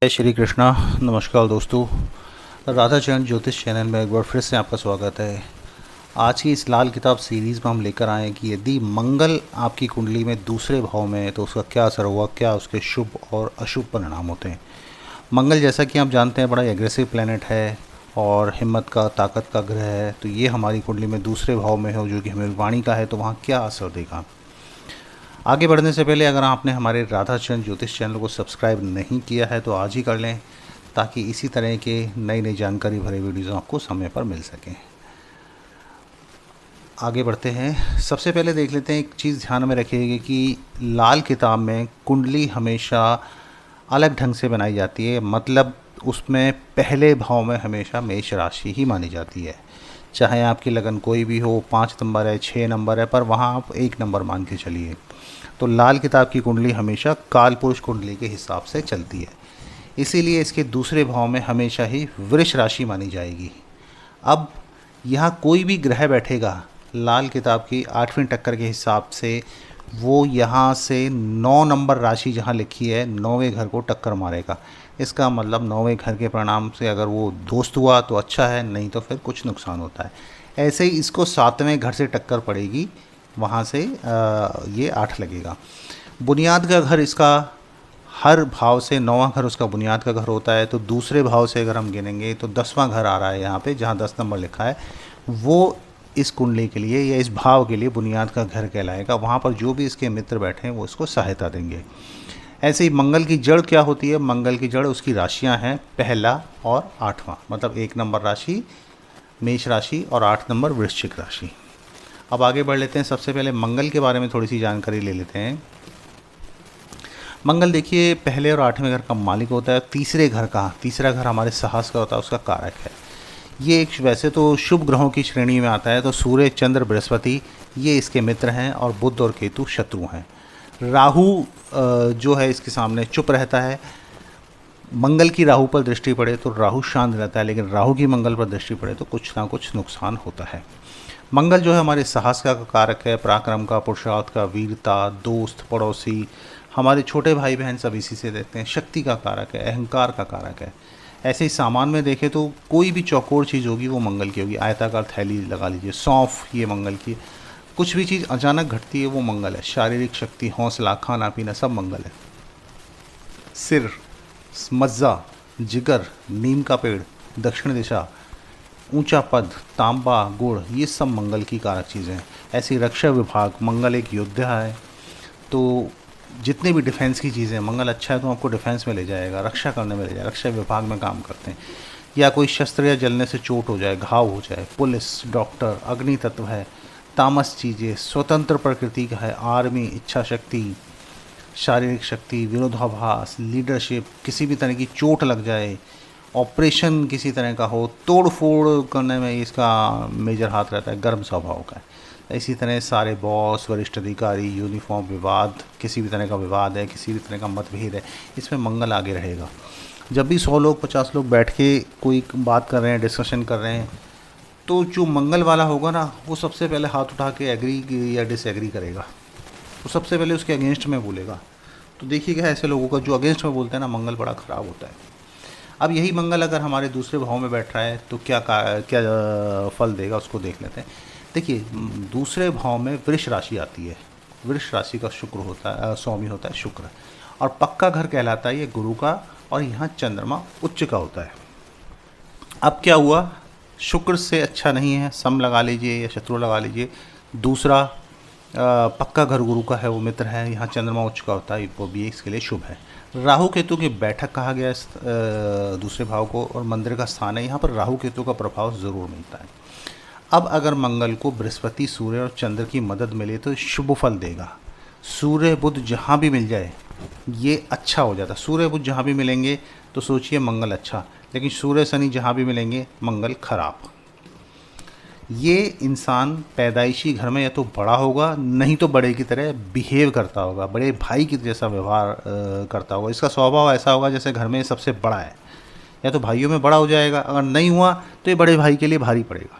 जय श्री कृष्णा। नमस्कार दोस्तों, राधा चरण ज्योतिष चैनल में एक बार फिर से आपका स्वागत है। आज की इस लाल किताब सीरीज़ में हम लेकर आए हैं कि यदि मंगल आपकी कुंडली में दूसरे भाव में है तो उसका क्या असर हुआ, क्या उसके शुभ और अशुभ परिणाम होते हैं। मंगल जैसा कि आप जानते हैं बड़ा एग्रेसिव प्लैनेट है और हिम्मत का, ताकत का ग्रह है। तो ये हमारी कुंडली में दूसरे भाव में हो जो कि हमें वाणी का है, तो वहाँ क्या असर देगा। आगे बढ़ने से पहले अगर आपने हमारे राधा चरण ज्योतिष चैनल को सब्सक्राइब नहीं किया है तो आज ही कर लें, ताकि इसी तरह के नई नई जानकारी भरे वीडियोज़ आपको समय पर मिल सकें। आगे बढ़ते हैं। सबसे पहले देख लेते हैं, एक चीज़ ध्यान में रखिएगा कि लाल किताब में कुंडली हमेशा अलग ढंग से बनाई जाती है, मतलब उसमें पहले भाव में हमेशा मेष राशि ही मानी जाती है। चाहे आपकी लगन कोई भी हो, 5 नंबर है, 6 नंबर है, पर वहाँ आप 1 नंबर मान के चलिए। तो लाल किताब की कुंडली हमेशा काल पुरुष कुंडली के हिसाब से चलती है, इसीलिए इसके दूसरे भाव में हमेशा ही वृष राशि मानी जाएगी। अब यहाँ कोई भी ग्रह बैठेगा लाल किताब की 8वीं टक्कर के हिसाब से, वो यहाँ से 9 नंबर राशि जहाँ लिखी है 9वें घर को टक्कर मारेगा। इसका मतलब 9वें घर के परिणाम से अगर वो दोस्त हुआ तो अच्छा है, नहीं तो फिर कुछ नुकसान होता है। ऐसे ही इसको 7वें घर से टक्कर पड़ेगी, वहाँ से ये 8 लगेगा। बुनियाद का घर इसका हर भाव से 9वां घर उसका बुनियाद का घर होता है। तो दूसरे भाव से अगर हम गिनेंगे तो 10वां घर आ रहा है यहाँ पे, जहाँ 10 नंबर लिखा है वो इस कुंडली के लिए या इस भाव के लिए बुनियाद का घर कहलाएगा। वहाँ पर जो भी इसके मित्र बैठे हैं वो इसको सहायता देंगे। ऐसे ही मंगल की जड़ क्या होती है, मंगल की जड़ उसकी राशियाँ हैं पहला और 8वां, मतलब 1 नंबर राशि मेष राशि और 8 नंबर वृश्चिक राशि। अब आगे बढ़ लेते हैं। सबसे पहले मंगल के बारे में थोड़ी सी जानकारी ले लेते हैं। मंगल देखिए पहले और 8वें घर का मालिक होता है। तीसरा घर हमारे साहस का होता है, उसका कारक है। ये एक वैसे तो शुभ ग्रहों की श्रेणी में आता है। तो सूर्य, चंद्र, बृहस्पति ये इसके मित्र हैं और बुध और केतु शत्रु हैं। राहु जो है इसके सामने चुप रहता है। मंगल की राहु पर दृष्टि पड़े तो राहु शांत रहता है, लेकिन राहु की मंगल पर दृष्टि पड़े तो कुछ ना कुछ नुकसान होता है। मंगल जो है हमारे साहस का कारक है, पराक्रम का, पुरुषार्थ का, वीरता, दोस्त, पड़ोसी, हमारे छोटे भाई बहन सब इसी से देते हैं। शक्ति का कारक है, अहंकार का कारक है। ऐसे ही सामान में देखें तो कोई भी चौकोर चीज़ होगी वो मंगल की होगी। आयताकार थैली लगा लीजिए, सौंफ ये मंगल की। कुछ भी चीज़ अचानक घटती है वो मंगल है। शारीरिक शक्ति, हौसला, खाना पीना सब मंगल है। सिर, मज्जा, जिगर, नीम का पेड़, दक्षिण दिशा, ऊंचा पद, तांबा, गुड़ ये सब मंगल की कारक चीज़ें हैं। ऐसी रक्षा विभाग, मंगल एक योद्धा है, तो जितने भी डिफेंस की चीज़ें, मंगल अच्छा है तो आपको डिफेंस में ले जाएगा, रक्षा करने में ले जाएगा। रक्षा विभाग में काम करते हैं। या कोई शस्त्र या जलने से चोट हो जाए, घाव हो जाए, पुलिस, डॉक्टर, अग्नि तत्व है। तामस चीज़ें, स्वतंत्र प्रकृति का है, आर्मी, इच्छा शक्ति, शारीरिक शक्ति, विरोधाभास, लीडरशिप, किसी भी तरह की चोट लग जाए, ऑपरेशन किसी तरह का हो, तोड़ फोड़ करने में इसका मेजर हाथ रहता है, गर्म स्वभाव का है। इसी तरह सारे बॉस, वरिष्ठ अधिकारी, यूनिफॉर्म विवाद, किसी भी तरह का विवाद है, किसी भी तरह का मतभेद है, इसमें मंगल आगे रहेगा। जब भी 100 लोग 50 लोग बैठ के कोई बात कर रहे हैं, डिस्कशन कर रहे हैं, तो जो मंगल वाला होगा ना वो सबसे पहले हाथ उठा के एग्री या डिसएग्री करेगा। वो सबसे पहले उसके अगेंस्ट में बोलेगा। तो देखिएगा ऐसे लोगों का जो अगेंस्ट में बोलते हैं ना, मंगल बड़ा ख़राब होता है। अब यही मंगल अगर हमारे दूसरे भाव में बैठ रहा है तो क्या फल देगा उसको देख लेते हैं। देखिए दूसरे भाव में वृष राशि आती है। वृष राशि का शुक्र होता है, स्वामी होता है शुक्र, और पक्का घर कहलाता है ये गुरु का, और यहाँ चंद्रमा उच्च का होता है। अब क्या हुआ, शुक्र से अच्छा नहीं है, सम लगा लीजिए या शत्रु लगा लीजिए। दूसरा पक्का घर गुरु का है, वो मित्र है, यहाँ चंद्रमा उच्च का होता है, वो भी इसके लिए शुभ है। राहु केतु की बैठक कहा गया इस दूसरे भाव को, और मंदिर का स्थान है, यहाँ पर राहु केतु का प्रभाव ज़रूर मिलता है। अब अगर मंगल को बृहस्पति, सूर्य और चंद्र की मदद मिले तो शुभ फल देगा। सूर्य बुध जहाँ भी मिल जाए ये अच्छा हो जाता है। सूर्य बुध जहाँ भी मिलेंगे तो सोचिए मंगल अच्छा, लेकिन सूर्य शनि जहाँ भी मिलेंगे मंगल खराब। ये इंसान पैदाइशी घर में या तो बड़ा होगा, नहीं तो बड़े की तरह बिहेव करता होगा, बड़े भाई की जैसा व्यवहार करता होगा। इसका स्वभाव ऐसा होगा जैसे घर में सबसे बड़ा है, या तो भाइयों में बड़ा हो जाएगा, अगर नहीं हुआ तो ये बड़े भाई के लिए भारी पड़ेगा।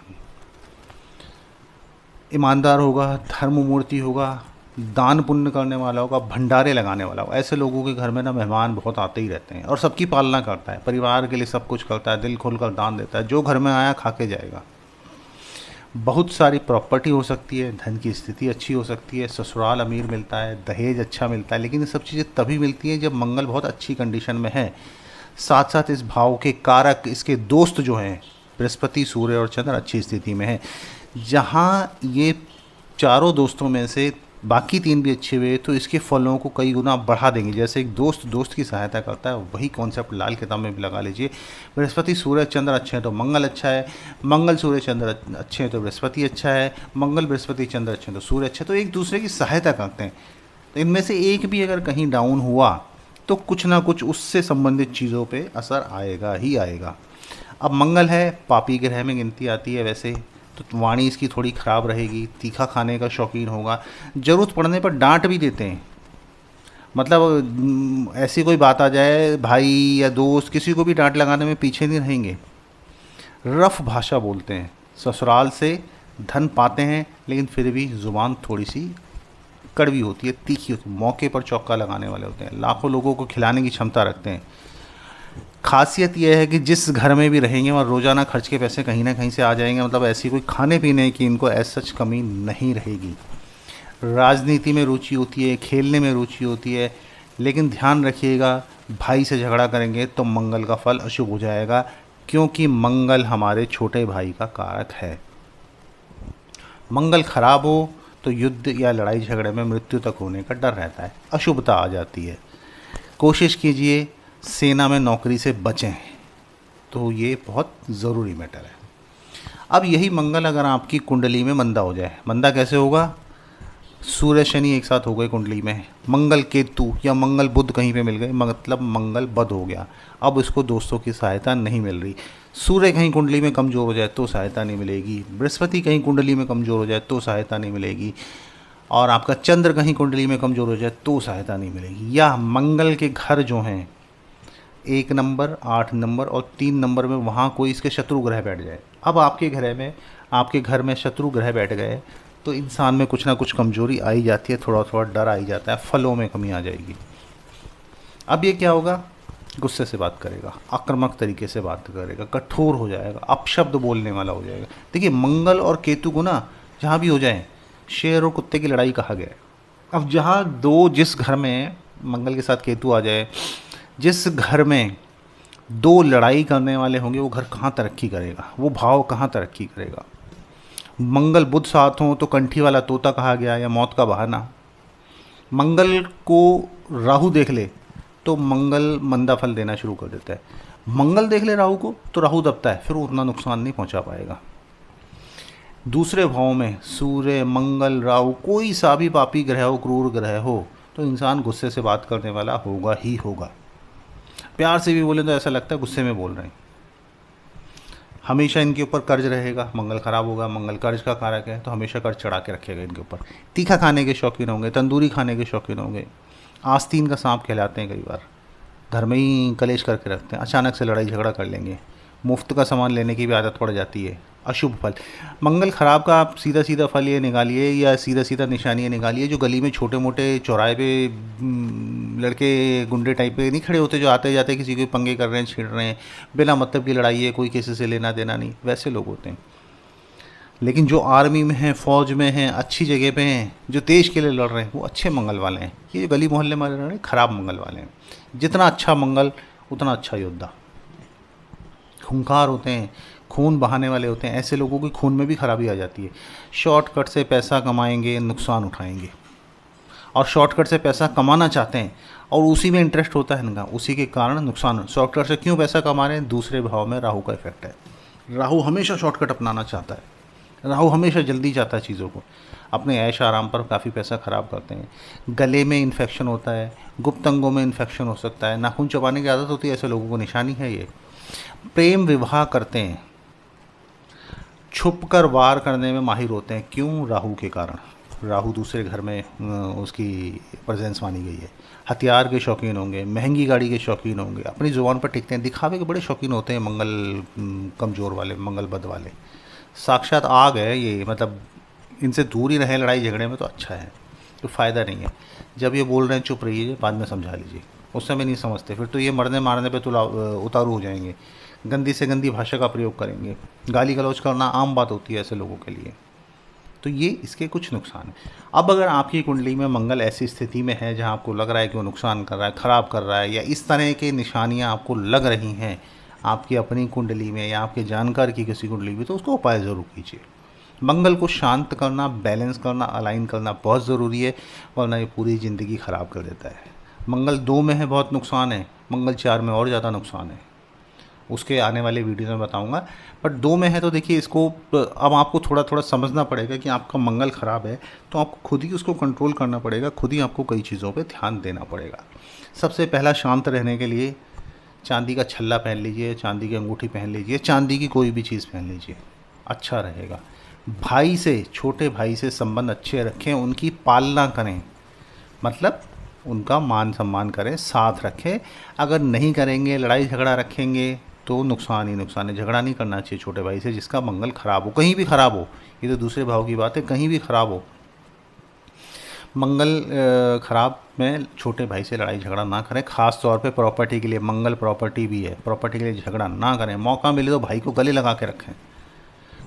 ईमानदार होगा, धर्म मूर्ति होगा, दान पुण्य करने वाला होगा, भंडारे लगाने वाला होगा। ऐसे लोगों के घर में ना मेहमान बहुत आते ही रहते हैं और सबकी पालना करता है, परिवार के लिए सब कुछ करता है, दिल खोल कर दान देता है, जो घर में आया खा के जाएगा। बहुत सारी प्रॉपर्टी हो सकती है, धन की स्थिति अच्छी हो सकती है, ससुराल अमीर मिलता है, दहेज अच्छा मिलता है, लेकिन ये सब चीज़ें तभी मिलती हैं जब मंगल बहुत अच्छी कंडीशन में है। साथ साथ इस भाव के कारक, इसके दोस्त जो हैं बृहस्पति, सूर्य और चंद्र अच्छी स्थिति में है। जहाँ ये चारों दोस्तों में से बाकी 3 भी अच्छे हुए तो इसके फलों को कई गुना बढ़ा देंगे। जैसे एक दोस्त दोस्त की सहायता करता है, वही कॉन्सेप्ट लाल किताब में भी लगा लीजिए। बृहस्पति सूर्य चंद्र अच्छे हैं तो मंगल अच्छा है, मंगल सूर्य चंद्र अच्छे हैं तो बृहस्पति अच्छा है, मंगल बृहस्पति चंद्र अच्छे हैं तो सूर्य अच्छा है। तो एक दूसरे की सहायता करते हैं। तो इनमें से एक भी अगर कहीं डाउन हुआ तो कुछ ना कुछ उससे संबंधित चीज़ों पे असर आएगा ही आएगा। अब मंगल है, पापी ग्रह में गिनती आती है वैसे, तो वाणी इसकी थोड़ी ख़राब रहेगी, तीखा खाने का शौकीन होगा, ज़रूरत पड़ने पर डांट भी देते हैं। मतलब ऐसी कोई बात आ जाए, भाई या दोस्त किसी को भी डांट लगाने में पीछे नहीं रहेंगे। रफ भाषा बोलते हैं, ससुराल से धन पाते हैं लेकिन फिर भी ज़ुबान थोड़ी सी कड़वी होती है, तीखी होती है, मौके पर चौका लगाने वाले होते हैं, लाखों लोगों को खिलाने की क्षमता रखते हैं। खासियत यह है कि जिस घर में भी रहेंगे वहाँ रोज़ाना खर्च के पैसे कहीं ना कहीं से आ जाएंगे। मतलब ऐसी कोई खाने पीने की इनको ऐसा सच कमी नहीं रहेगी। राजनीति में रुचि होती है, खेलने में रुचि होती है, लेकिन ध्यान रखिएगा भाई से झगड़ा करेंगे तो मंगल का फल अशुभ हो जाएगा, क्योंकि मंगल हमारे छोटे भाई का कारक है। मंगल खराब हो तो युद्ध या लड़ाई झगड़े में मृत्यु तक होने का डर रहता है, अशुभता आ जाती है। कोशिश कीजिए सेना में नौकरी से बचें, तो ये बहुत ज़रूरी मैटर है। अब यही मंगल अगर आपकी कुंडली में मंदा हो जाए, मंदा कैसे होगा? सूर्य शनि एक साथ हो गए कुंडली में, मंगल केतु या मंगल बुध कहीं पे मिल गए, मतलब मंगल बद हो गया। अब इसको दोस्तों की सहायता नहीं मिल रही। सूर्य कहीं कुंडली में कमज़ोर हो जाए तो सहायता नहीं मिलेगी, बृहस्पति कहीं कुंडली में कमज़ोर हो जाए तो सहायता नहीं मिलेगी, और आपका चंद्र कहीं कुंडली में कमज़ोर हो जाए तो सहायता नहीं मिलेगी। या मंगल के घर जो हैं 1 नंबर, 8 नंबर और 3 नंबर में, वहाँ कोई इसके शत्रु ग्रह बैठ जाए। अब आपके घर में शत्रु ग्रह बैठ गए तो इंसान में कुछ ना कुछ कमज़ोरी आई जाती है, थोड़ा थोड़ा डर आई जाता है, फलों में कमी आ जाएगी। अब ये क्या होगा? गुस्से से बात करेगा, आक्रामक तरीके से बात करेगा, कठोर हो जाएगा, अपशब्द बोलने वाला हो जाएगा। देखिए मंगल और केतु को ना जहाँ भी हो जाए शेर और कुत्ते की लड़ाई कहा गया है। अब जहाँ जिस घर में मंगल के साथ केतु आ जाए, जिस घर में 2 लड़ाई करने वाले होंगे, वो घर कहाँ तरक्की करेगा, वो भाव कहाँ तरक्की करेगा। मंगल बुध साथ हों तो कंठी वाला तोता कहा गया या मौत का बहाना। मंगल को राहु देख ले तो मंगल मंदा फल देना शुरू कर देता है। मंगल देख ले राहु को तो राहु दबता है, फिर वो उतना नुकसान नहीं पहुंचा पाएगा। दूसरे भाव में सूर्य, मंगल, राहु, कोई सा भी पापी ग्रह हो, क्रूर ग्रह हो, तो इंसान गुस्से से बात करने वाला होगा ही होगा। प्यार से भी बोले तो ऐसा लगता है गुस्से में बोल रहे हैं। हमेशा इनके ऊपर कर्ज रहेगा, मंगल खराब होगा, मंगल कर्ज का कारक है तो हमेशा कर्ज चढ़ा के रखेगा इनके ऊपर। तीखा खाने के शौकीन होंगे, तंदूरी खाने के शौकीन होंगे, आस्तीन का सांप कहलाते हैं। कई बार घर में ही कलेश करके रखते हैं, अचानक से लड़ाई झगड़ा कर लेंगे, मुफ्त का सामान लेने की भी आदत पड़ जाती है। अशुभ फल, मंगल खराब का आप सीधा सीधा फल ये निकालिए या सीधा सीधा निशानी ये निकालिए, जो गली में छोटे मोटे चौराहे पे लड़के गुंडे टाइप पे नहीं खड़े होते, जो आते जाते किसी को पंगे कर रहे हैं, छेड़ रहे हैं, बिना मतलब की लड़ाई है, कोई किसी से लेना देना नहीं, वैसे लोग होते हैं। लेकिन जो आर्मी में हैं, फ़ौज में हैं, अच्छी जगह पे हैं, जो देश के लिए लड़ रहे हैं, वो अच्छे मंगल वाले हैं। ये जो गली मोहल्ले में लड़ रहे हैं खराब मंगल वाले हैं। जितना अच्छा मंगल उतना अच्छा योद्धा। खूंखार होते हैं, खून बहाने वाले होते हैं, ऐसे लोगों की खून में भी खराबी आ जाती है। शॉर्टकट से पैसा कमाएंगे, नुकसान उठाएंगे, और शॉर्टकट से पैसा कमाना चाहते हैं और उसी में इंटरेस्ट होता है इनका, उसी के कारण नुकसान। शॉर्टकट से क्यों पैसा कमा रहे हैं? दूसरे भाव में राहु का इफेक्ट है। राहु हमेशा शॉर्टकट अपनाना चाहता है, राहु हमेशा जल्दी चाहता है चीज़ों को, अपने ऐश आराम पर काफ़ी पैसा ख़राब करते हैं। गले में इन्फेक्शन होता है, गुप्त अंगों में इन्फेक्शन हो सकता है, नाखून चबाने की आदत होती है, ऐसे लोगों को निशानी है ये। प्रेम विवाह करते हैं, छुप कर वार करने में माहिर होते हैं। क्यों? राहु के कारण। राहु दूसरे घर में उसकी प्रेजेंस मानी गई है। हथियार के शौकीन होंगे, महंगी गाड़ी के शौकीन होंगे, अपनी ज़ुबान पर टिकते हैं, दिखावे के बड़े शौकीन होते हैं मंगल कमज़ोर वाले, मंगल बद वाले। साक्षात आग है ये, मतलब इनसे दूर ही रहे लड़ाई झगड़े में तो अच्छा है। तो फ़ायदा नहीं है। जब ये बोल रहे हैं चुप रहिए, बाद में समझा लीजिए। उस समय नहीं समझते, फिर तो ये मरने मारने पे उतारू हो जाएंगे, गंदी से गंदी भाषा का प्रयोग करेंगे। गाली गलौज करना आम बात होती है ऐसे लोगों के लिए। तो ये इसके कुछ नुकसान हैं। अब अगर आपकी कुंडली में मंगल ऐसी स्थिति में है जहाँ आपको लग रहा है कि वो नुकसान कर रहा है, ख़राब कर रहा है, या इस तरह की निशानियाँ आपको लग रही हैं आपकी अपनी कुंडली में या आपके जानकार की किसी कुंडली में, तो उसको उपाय ज़रूर कीजिए। मंगल को शांत करना, बैलेंस करना, अलाइन करना बहुत ज़रूरी है, वरना ये पूरी ज़िंदगी ख़राब कर देता है। मंगल 2 में है बहुत नुकसान है, मंगल 4 में और ज़्यादा नुकसान है, उसके आने वाले वीडियो में बताऊंगा। बट 2 में है तो देखिए इसको अब आपको थोड़ा थोड़ा समझना पड़ेगा कि आपका मंगल ख़राब है, तो आपको खुद ही उसको कंट्रोल करना पड़ेगा, खुद ही आपको कई चीज़ों पे ध्यान देना पड़ेगा। सबसे पहला, शांत रहने के लिए चांदी का छल्ला पहन लीजिए, चांदी की अंगूठी पहन लीजिए, चांदी की कोई भी चीज़ पहन लीजिए, अच्छा रहेगा। भाई से, छोटे भाई से संबंध अच्छे रखें, उनकी पालना करें, मतलब उनका मान सम्मान करें, साथ रखें। अगर नहीं करेंगे, लड़ाई झगड़ा रखेंगे, तो नुकसान ही नुकसान है। झगड़ा नहीं करना चाहिए छोटे भाई से जिसका मंगल खराब हो, कहीं भी खराब हो, ये तो दूसरे भाव की बात है, कहीं भी खराब हो। मंगल खराब में छोटे भाई से लड़ाई झगड़ा ना करें, ख़ास तौर पे प्रॉपर्टी के लिए। मंगल प्रॉपर्टी भी है, प्रॉपर्टी के लिए झगड़ा ना करें। मौका मिले तो भाई को गले लगा के रखें,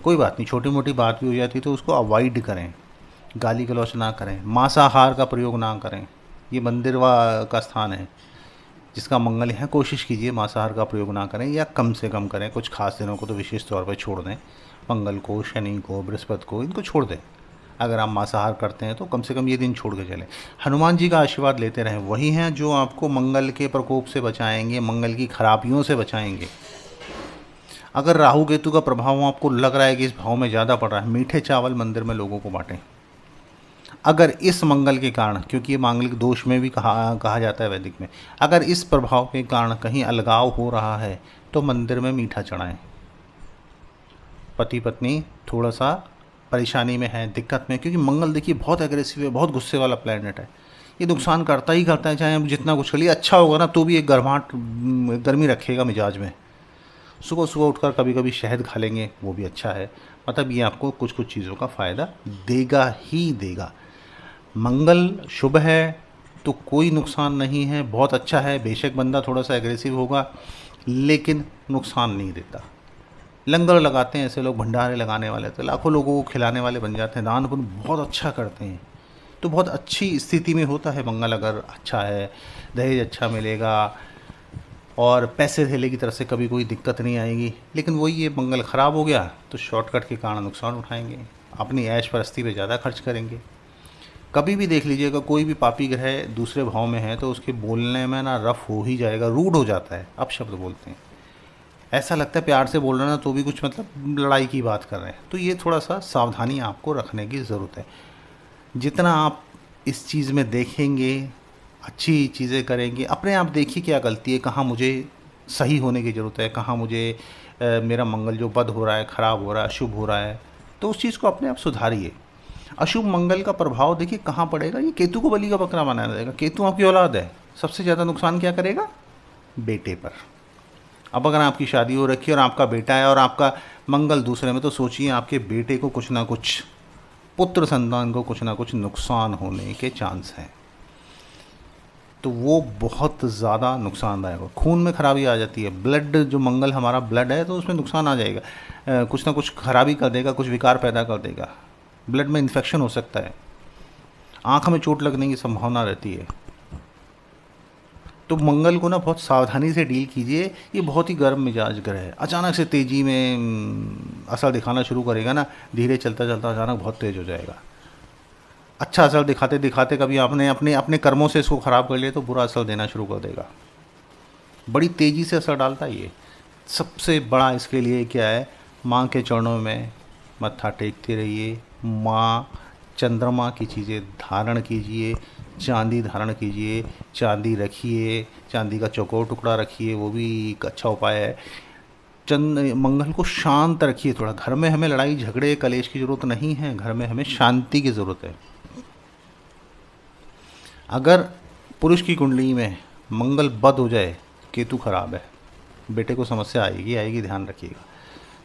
कोई बात नहीं, छोटी मोटी बात भी हो जाती तो उसको अवॉइड करें। गाली गलौच ना करें, मांसाहार का प्रयोग ना करें, ये मंदिर का स्थान है जिसका मंगल है, कोशिश कीजिए मांसाहार का प्रयोग ना करें या कम से कम करें। कुछ खास दिनों को तो विशेष तौर पर छोड़ दें, मंगल को, शनि को, बृहस्पति को, इनको छोड़ दें। अगर आप मांसाहार करते हैं तो कम से कम ये दिन छोड़ के चलें। हनुमान जी का आशीर्वाद लेते रहें, वही हैं जो आपको मंगल के प्रकोप से बचाएंगे, मंगल की खराबियों से बचाएंगे। अगर राहु केतु का प्रभाव आपको लग रहा है कि इस भाव में ज़्यादा पड़ रहा है, मीठे चावल मंदिर में लोगों को बांटें। अगर इस मंगल के कारण, क्योंकि ये मांगलिक दोष में भी कहा जाता है वैदिक में, अगर इस प्रभाव के कारण कहीं अलगाव हो रहा है तो मंदिर में मीठा चढ़ाएं। पति पत्नी थोड़ा सा परेशानी में है, दिक्कत में, क्योंकि मंगल देखिए बहुत एग्रेसिव है, बहुत गुस्से वाला प्लैनेट है, ये नुकसान करता ही करता है। चाहे हम जितना कुछ कर लिए, अच्छा होगा ना तो भी एक गर्मी रखेगा मिजाज में। सुबह सुबह उठकर कभी कभी शहद खा लेंगे, वो भी अच्छा है। मतलब ये आपको कुछ कुछ चीज़ों का फ़ायदा देगा ही देगा। मंगल शुभ है तो कोई नुकसान नहीं है, बहुत अच्छा है। बेशक बंदा थोड़ा सा एग्रेसिव होगा लेकिन नुकसान नहीं देता। लंगर लगाते हैं ऐसे लोग, भंडारे लगाने वाले, तो लाखों लोगों को खिलाने वाले बन जाते हैं, दान पुण्य बहुत अच्छा करते हैं। तो बहुत अच्छी स्थिति में होता है मंगल अगर अच्छा है, दहेज अच्छा मिलेगा और पैसे धेले की तरफ से कभी कोई दिक्कत नहीं आएगी। लेकिन वही ये मंगल ख़राब हो गया तो शॉर्टकट के कारण नुकसान उठाएंगे, अपनी ऐश परस्ती पे ज़्यादा खर्च करेंगे। कभी भी देख लीजिएगा कोई भी पापी ग्रह दूसरे भाव में है तो उसके बोलने में ना रफ हो ही जाएगा, रूड हो जाता है, अपशब्द बोलते हैं, ऐसा लगता है प्यार से बोल रहे हैं ना तो भी कुछ मतलब लड़ाई की बात कर रहे हैं। तो ये थोड़ा सा सावधानी आपको रखने की ज़रूरत है। जितना आप इस चीज़ में देखेंगे, अच्छी चीज़ें करेंगे, अपने आप देखिए क्या गलती है, कहाँ मुझे सही होने की ज़रूरत है, कहाँ मुझे मेरा मंगल जो बद हो रहा है, ख़राब हो रहा है, अशुभ हो रहा है, तो उस चीज़ को अपने आप सुधारिए। अशुभ मंगल का प्रभाव देखिए कहाँ पड़ेगा, ये केतु को बलि का बकरा बनाया जाएगा। केतु आपकी औलाद है, सबसे ज़्यादा नुकसान क्या करेगा, बेटे पर। अब अगर आपकी शादी हो रखी है और आपका बेटा है और आपका मंगल दूसरे में, तो सोचिए आपके बेटे को कुछ ना कुछ, पुत्र संतान को कुछ ना कुछ नुकसान होने के चांस हैं। तो वो बहुत ज़्यादा नुकसानदायक हो, खून में खराबी आ जाती है, ब्लड जो मंगल हमारा ब्लड है तो उसमें नुकसान आ जाएगा, कुछ ना कुछ खराबी कर देगा, कुछ विकार पैदा कर देगा, ब्लड में इन्फेक्शन हो सकता है, आँख में चोट लगने की संभावना रहती है। तो मंगल को ना बहुत सावधानी से डील कीजिए। ये बहुत ही गर्म मिजाज ग्रह है, अचानक से तेज़ी में असर दिखाना शुरू करेगा ना, धीरे चलता चलता अचानक बहुत तेज़ हो जाएगा। अच्छा असर दिखाते दिखाते कभी आपने अपने अपने कर्मों से इसको ख़राब कर लिया तो बुरा असर देना शुरू कर देगा, बड़ी तेज़ी से असर डालता है ये। सबसे बड़ा इसके लिए क्या है, माँ के चरणों में मत्था टेकते रहिए, माँ चंद्रमा की चीज़ें धारण कीजिए, चांदी धारण कीजिए, चांदी रखिए, चांदी का चौकोर टुकड़ा रखिए, वो भी एक अच्छा उपाय है। मंगल को शांत रखिए थोड़ा, घर में हमें लड़ाई झगड़े कलेश की ज़रूरत नहीं है, घर में हमें शांति की ज़रूरत है। अगर पुरुष की कुंडली में मंगल बद हो जाए, केतु खराब है, बेटे को समस्या आएगी आएगी, ध्यान रखिएगा।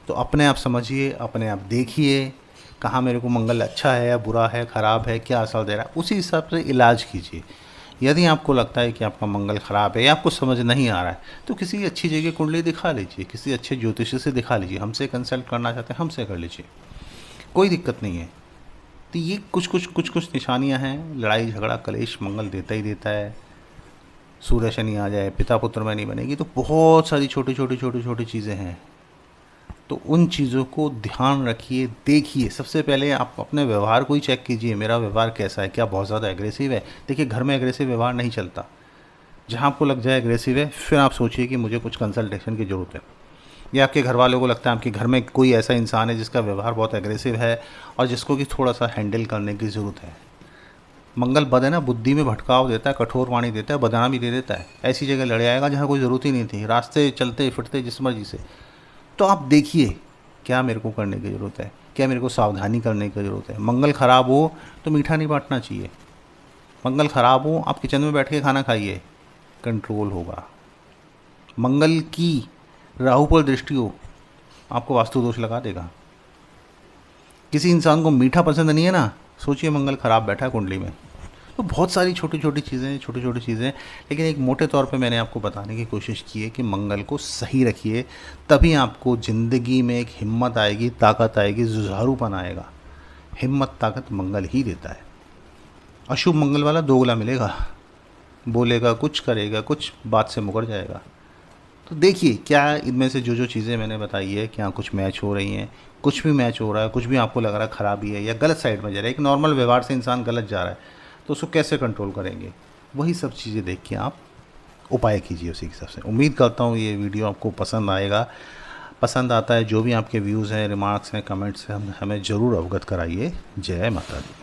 तो अपने आप समझिए, अपने आप देखिए, कहाँ मेरे को मंगल अच्छा है या बुरा है, ख़राब है, क्या असर दे रहा है, उसी हिसाब से इलाज कीजिए। यदि आपको लगता है कि आपका मंगल ख़राब है या आपको समझ नहीं आ रहा है, तो किसी अच्छी जगह कुंडली दिखा लीजिए, किसी अच्छे ज्योतिषी से दिखा लीजिए। हमसे कंसल्ट करना चाहते हैं, हमसे कर लीजिए, कोई दिक्कत नहीं है। तो ये कुछ निशानियां हैं। लड़ाई झगड़ा कलेश मंगल देता ही देता है। सूर्य शनि आ जाए, पिता पुत्र में नहीं बनेगी, तो बहुत सारी छोटी चीज़ें हैं। तो उन चीज़ों को ध्यान रखिए, देखिए। सबसे पहले आप अपने व्यवहार को ही चेक कीजिए, मेरा व्यवहार कैसा है, क्या बहुत ज़्यादा एग्रेसिव है। देखिए, घर में एग्रेसिव व्यवहार नहीं चलता। जहाँ आपको लग जाए एग्रेसिव है, फिर आप सोचिए कि मुझे कुछ कंसल्टेशन की ज़रूरत है। या आपके घर वालों को लगता है आपके घर में कोई ऐसा इंसान है जिसका व्यवहार बहुत एग्रेसिव है और जिसको कि थोड़ा सा हैंडल करने की ज़रूरत है। मंगल बद है ना, बुद्धि में भटकाव देता है, कठोर वाणी देता है, बदनामी दे देता है। ऐसी जगह लड़ आएगा जहाँ कोई ज़रूरत ही नहीं थी, रास्ते चलते फिरते जिस मर्जी से। तो आप देखिए क्या मेरे को करने की ज़रूरत है, क्या मेरे को सावधानी करने की ज़रूरत है। मंगल ख़राब हो तो मीठा नहीं बांटना चाहिए। मंगल ख़राब हो, आप किचन में बैठ के खाना खाइए, कंट्रोल होगा। मंगल की राहु पर दृष्टि हो, आपको वास्तु दोष लगा देगा। किसी इंसान को मीठा पसंद नहीं है ना, सोचिए मंगल खराब बैठा है कुंडली में। तो बहुत सारी छोटी छोटी चीज़ें, लेकिन एक मोटे तौर पे मैंने आपको बताने की कोशिश की है कि मंगल को सही रखिए, तभी आपको ज़िंदगी में एक हिम्मत आएगी, ताकत आएगी, जुझारूपन आएगा। हिम्मत ताकत मंगल ही देता है। अशुभ मंगल वाला दोगला मिलेगा, बोलेगा कुछ, करेगा कुछ, बात से मुकर जाएगा। तो देखिए क्या इनमें से जो चीज़ें मैंने बताई है, क्या कुछ मैच हो रही हैं, कुछ भी मैच हो रहा है, कुछ भी आपको लग रहा है ख़राबी है या गलत साइड में जा रहा है। एक नॉर्मल व्यवहार से इंसान गलत जा रहा है, तो उसको कैसे कंट्रोल करेंगे, वही सब चीज़ें देख के आप उपाय कीजिए उसी हिसाब से। उम्मीद करता हूँ ये वीडियो आपको पसंद आएगा। पसंद आता है, जो भी आपके व्यूज़ हैं, रिमार्क्स हैं, कमेंट्स हैं, हमें ज़रूर अवगत कराइए। जय माता दी।